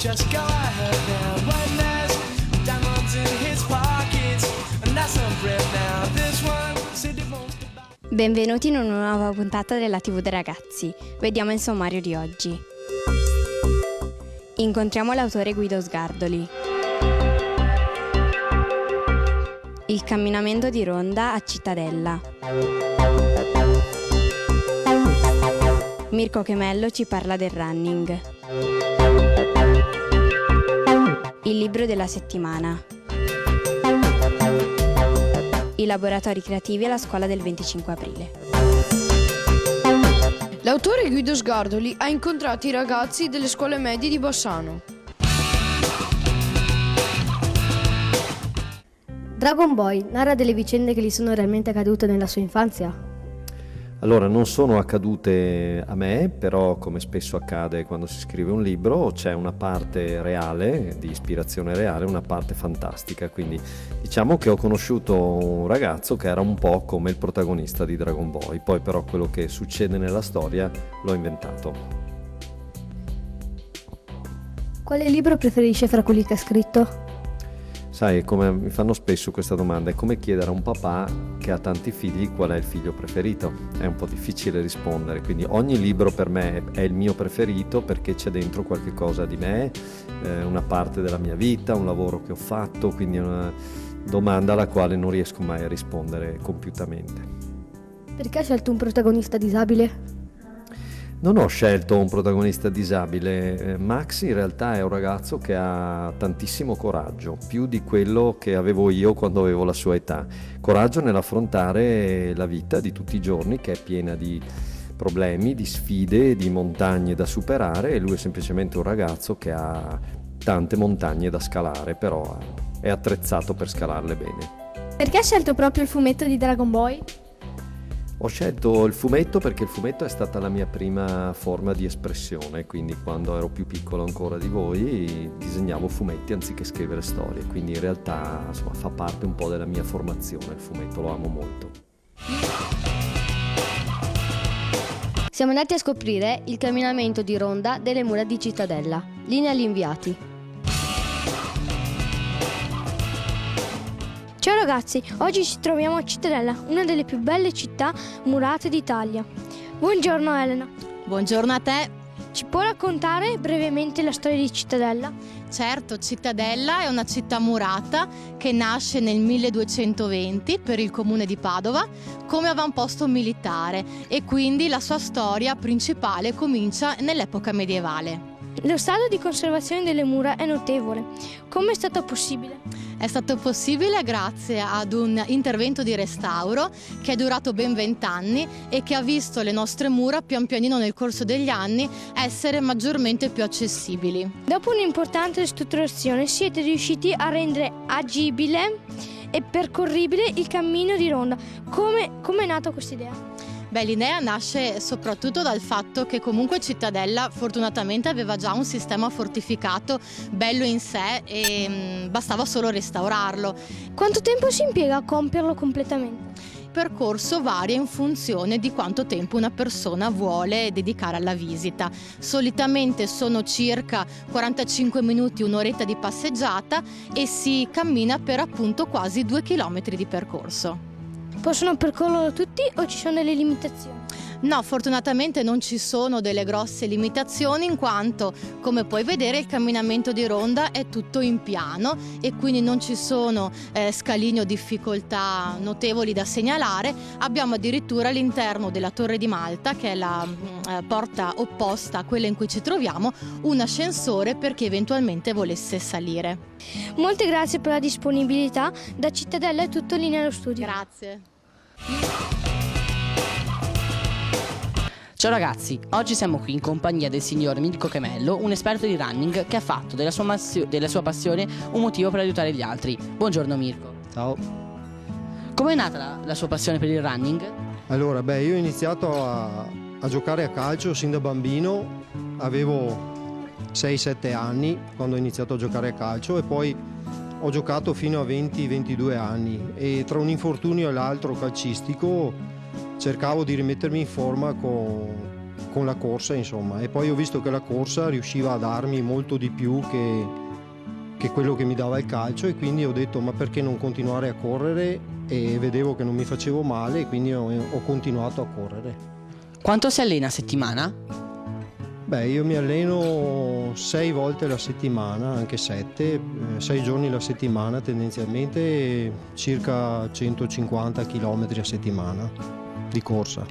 just go ahead now. When there's diamonds in his pockets, and that's some bread now. This one said it won't. Benvenuti in una nuova puntata della TV dei ragazzi. Vediamo il sommario di oggi. Incontriamo l'autore Guido Sgardoli. Il camminamento di Ronda a Cittadella. Mirko Chemello ci parla del running. Il libro della settimana. I laboratori creativi alla scuola del 25 aprile. L'autore Guido Sgardoli ha incontrato i ragazzi delle scuole medie di Bassano. Dragon Boy narra delle vicende che gli sono realmente accadute nella sua infanzia? Allora, non sono accadute a me, però come spesso accade quando si scrive un libro, c'è una parte reale, di ispirazione reale, una parte fantastica. Quindi diciamo che ho conosciuto un ragazzo che era un po' come il protagonista di Dragon Boy, poi però quello che succede nella storia l'ho inventato. Quale libro preferisce fra quelli che ha scritto? Sai, come mi fanno spesso questa domanda, è come chiedere a un papà che ha tanti figli qual è il figlio preferito. È un po' difficile rispondere, quindi ogni libro per me è il mio preferito perché c'è dentro qualche cosa di me, una parte della mia vita, un lavoro che ho fatto, quindi è una domanda alla quale non riesco mai a rispondere compiutamente. Perché ha scelto un protagonista disabile? Non ho scelto un protagonista disabile. Max in realtà è un ragazzo che ha tantissimo coraggio, più di quello che avevo io quando avevo la sua età. Coraggio nell'affrontare la vita di tutti i giorni, che è piena di problemi, di sfide, di montagne da superare, e lui è semplicemente un ragazzo che ha tante montagne da scalare, però è attrezzato per scalarle bene. Perché ha scelto proprio il fumetto di Dragon Boy? Ho scelto il fumetto perché il fumetto è stata la mia prima forma di espressione, quindi quando ero più piccolo ancora di voi disegnavo fumetti anziché scrivere storie, quindi in realtà insomma, fa parte un po' della mia formazione, il fumetto lo amo molto. Siamo andati a scoprire il camminamento di Ronda delle mura di Cittadella. Linea agli inviati. Ciao ragazzi, oggi ci troviamo a Cittadella, una delle più belle città murate d'Italia. Buongiorno Elena. Buongiorno a te. Ci può raccontare brevemente la storia di Cittadella? Certo, Cittadella è una città murata che nasce nel 1220 per il comune di Padova come avamposto militare e quindi la sua storia principale comincia nell'epoca medievale. Lo stato di conservazione delle mura è notevole. Come è stato possibile? È stato possibile grazie ad un intervento di restauro che è durato ben 20 anni e che ha visto le nostre mura pian pianino nel corso degli anni essere maggiormente più accessibili. Dopo un'importante ristrutturazione siete riusciti a rendere agibile e percorribile il cammino di Ronda. Come è nata questa idea? Beh, l'idea nasce soprattutto dal fatto che comunque Cittadella fortunatamente aveva già un sistema fortificato bello in sé e bastava solo restaurarlo. Quanto tempo si impiega a compierlo completamente? Il percorso varia in funzione di quanto tempo una persona vuole dedicare alla visita. Solitamente sono circa 45 minuti, un'oretta di passeggiata e si cammina per appunto quasi 2 chilometri di percorso. Possono percorrerlo tutti o ci sono delle limitazioni? No, fortunatamente non ci sono delle grosse limitazioni in quanto, come puoi vedere, il camminamento di Ronda è tutto in piano e quindi non ci sono scalini o difficoltà notevoli da segnalare. Abbiamo addirittura all'interno della Torre di Malta, che è la porta opposta a quella in cui ci troviamo, un ascensore per chi eventualmente volesse salire. Molte grazie per la disponibilità. Da Cittadella è tutto lì nello studio. Grazie. Ciao ragazzi, oggi siamo qui in compagnia del signor Mirko Chemello, un esperto di running che ha fatto della sua passione un motivo per aiutare gli altri. Buongiorno Mirko. Ciao. Come è nata la sua passione per il running? Allora, io ho iniziato a giocare a calcio sin da bambino, avevo 6-7 anni quando ho iniziato a giocare a calcio e poi ho giocato fino a 20-22 anni e tra un infortunio e l'altro calcistico cercavo di rimettermi in forma con con la corsa, insomma. E poi ho visto che la corsa riusciva a darmi molto di più che quello che mi dava il calcio, e quindi ho detto ma perché non continuare a correre, e vedevo che non mi facevo male e quindi ho continuato a correre. Quanto si allena a settimana? Beh, io mi alleno 6 volte la settimana, anche 7, 6 giorni la settimana tendenzialmente, circa 150 km a settimana di corsa.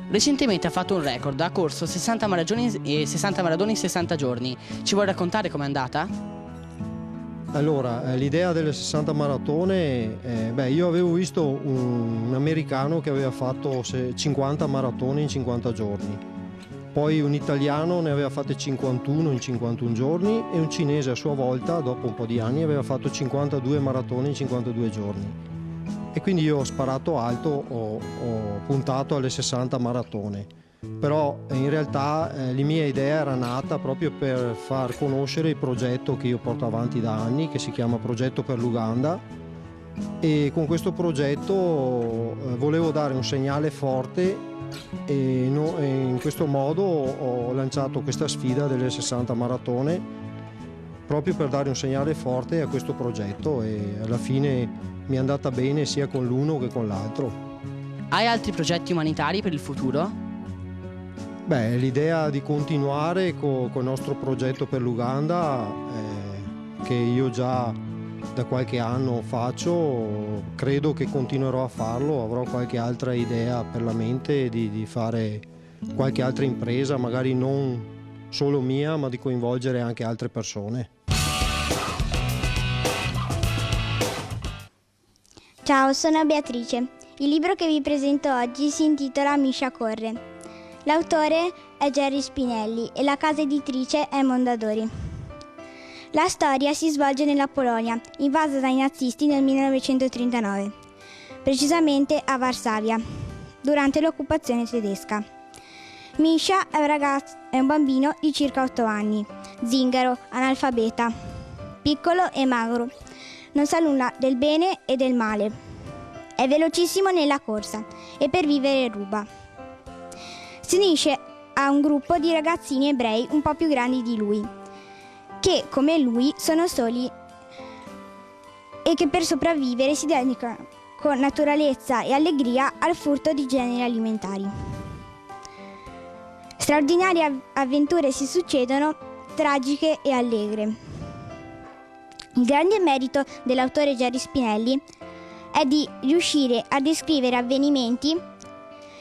Recentemente ha fatto un record, ha corso 60 maratone in 60 giorni. Ci vuoi raccontare com'è andata? Allora, l'idea delle 60 maratone, io avevo visto un americano che aveva fatto 50 maratone in 50 giorni. Poi un italiano ne aveva fatte 51 in 51 giorni e un cinese a sua volta, dopo un po' di anni, aveva fatto 52 maratone in 52 giorni. E quindi io ho sparato alto, ho puntato alle 60 maratone. Però in realtà la mia idea era nata proprio per far conoscere il progetto che io porto avanti da anni, che si chiama Progetto per l'Uganda, e con questo progetto volevo dare un segnale forte e in questo modo ho lanciato questa sfida delle 60 maratone proprio per dare un segnale forte a questo progetto, e alla fine mi è andata bene sia con l'uno che con l'altro. Hai altri progetti umanitari per il futuro? Beh, l'idea di continuare con il nostro progetto per l'Uganda, che io già da qualche anno faccio, credo che continuerò a farlo, avrò qualche altra idea per la mente di fare qualche altra impresa, magari non solo mia, ma di coinvolgere anche altre persone. Ciao, sono Beatrice. Il libro che vi presento oggi si intitola Miscia corre. L'autore è Gerry Spinelli e la casa editrice è Mondadori. La storia si svolge nella Polonia, invasa dai nazisti nel 1939, precisamente a Varsavia, durante l'occupazione tedesca. Miscia è un bambino di circa 8 anni, zingaro, analfabeta, piccolo e magro, non sa nulla del bene e del male. È velocissimo nella corsa e per vivere ruba. Si unisce a un gruppo di ragazzini ebrei un po' più grandi di lui, che come lui sono soli e che per sopravvivere si dedicano con naturalezza e allegria al furto di generi alimentari. Straordinarie avventure si succedono, tragiche e allegre. Il grande merito dell'autore Gerry Spinelli è di riuscire a descrivere avvenimenti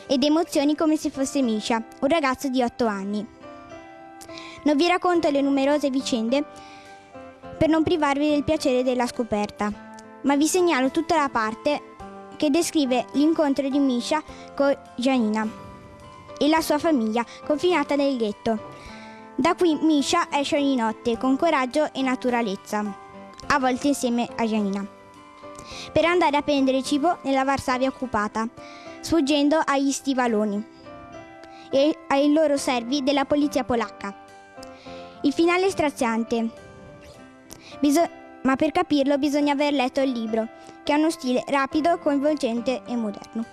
ed emozioni come se fosse Miscia, un ragazzo di 8 anni. Non vi racconto le numerose vicende per non privarvi del piacere della scoperta, ma vi segnalo tutta la parte che descrive l'incontro di Miscia con Janina e la sua famiglia confinata nel ghetto. Da qui Miscia esce ogni notte con coraggio e naturalezza, a volte insieme a Janina, per andare a prendere cibo nella Varsavia occupata, sfuggendo agli stivaloni e ai loro servi della polizia polacca. Il finale è straziante, ma per capirlo bisogna aver letto il libro, che ha uno stile rapido, coinvolgente e moderno.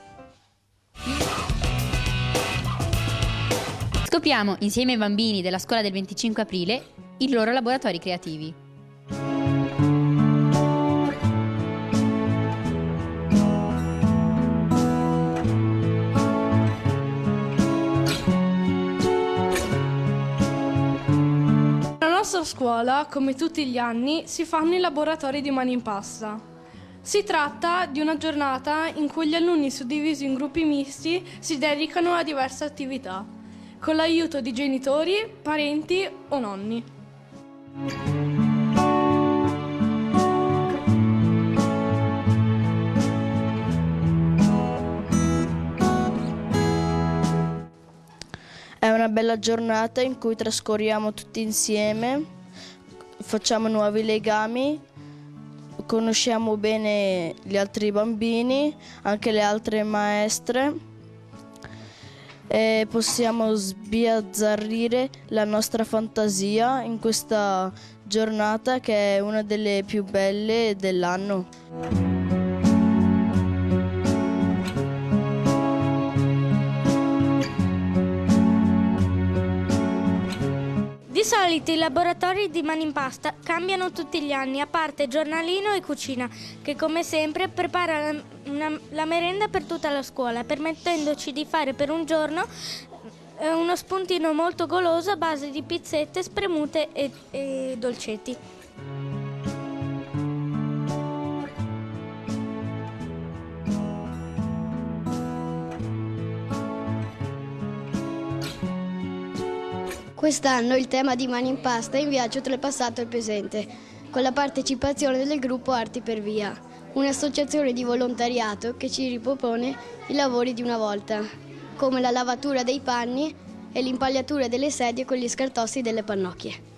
Scopriamo insieme ai bambini della scuola del 25 aprile i loro laboratori creativi. Alla nostra scuola, come tutti gli anni, si fanno i laboratori di mani in pasta. Si tratta di una giornata in cui gli alunni suddivisi in gruppi misti si dedicano a diverse attività, con l'aiuto di genitori, parenti o nonni. È una bella giornata in cui trascorriamo tutti insieme, facciamo nuovi legami, conosciamo bene gli altri bambini, anche le altre maestre, e possiamo sbiazzarrire la nostra fantasia in questa giornata che è una delle più belle dell'anno. Di solito i laboratori di Mani in Pasta cambiano tutti gli anni, a parte giornalino e cucina, che come sempre prepara la merenda per tutta la scuola, permettendoci di fare per un giorno uno spuntino molto goloso a base di pizzette, spremute e dolcetti. Quest'anno il tema di Mani in Pasta è in viaggio tra il passato e il presente, con la partecipazione del gruppo Arti per Via, un'associazione di volontariato che ci ripropone i lavori di una volta, come la lavatura dei panni e l'impagliatura delle sedie con gli scartossi delle pannocchie.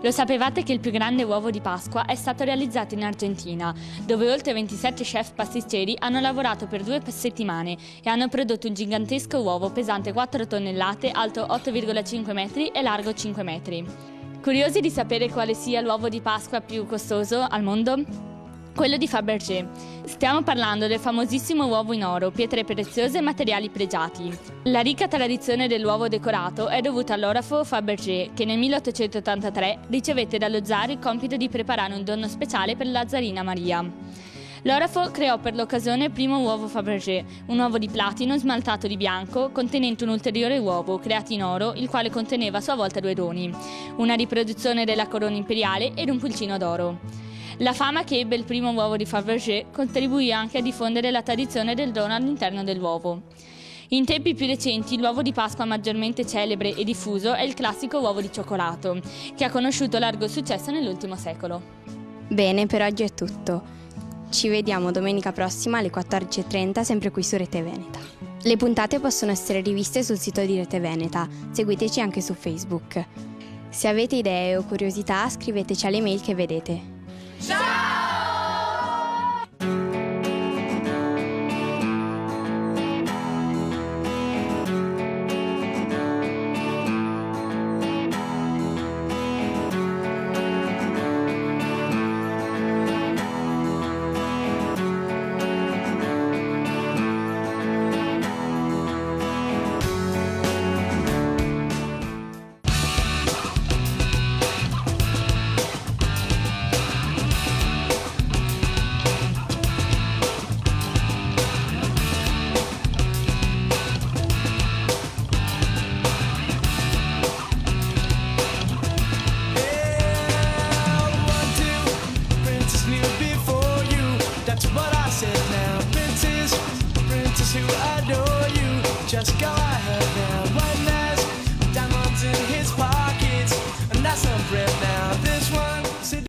Lo sapevate che il più grande uovo di Pasqua è stato realizzato in Argentina, dove oltre 27 chef pasticceri hanno lavorato per 2 settimane e hanno prodotto un gigantesco uovo pesante 4 tonnellate, alto 8,5 metri e largo 5 metri. Curiosi di sapere quale sia l'uovo di Pasqua più costoso al mondo? Quello di Fabergé. Stiamo parlando del famosissimo uovo in oro, pietre preziose e materiali pregiati. La ricca tradizione dell'uovo decorato è dovuta all'orafo Fabergé, che nel 1883 ricevette dallo zar il compito di preparare un dono speciale per la zarina Maria. L'orafo creò per l'occasione il primo uovo Fabergé, un uovo di platino smaltato di bianco, contenente un ulteriore uovo creato in oro, il quale conteneva a sua volta 2 doni, una riproduzione della corona imperiale ed un pulcino d'oro. La fama che ebbe il primo uovo di Fabergé contribuì anche a diffondere la tradizione del dono all'interno dell'uovo. In tempi più recenti l'uovo di Pasqua maggiormente celebre e diffuso è il classico uovo di cioccolato, che ha conosciuto largo successo nell'ultimo secolo. Bene, per oggi è tutto. Ci vediamo domenica prossima alle 14:30, sempre qui su Rete Veneta. Le puntate possono essere riviste sul sito di Rete Veneta, seguiteci anche su Facebook. Se avete idee o curiosità, scriveteci alle mail che vedete. Ciao!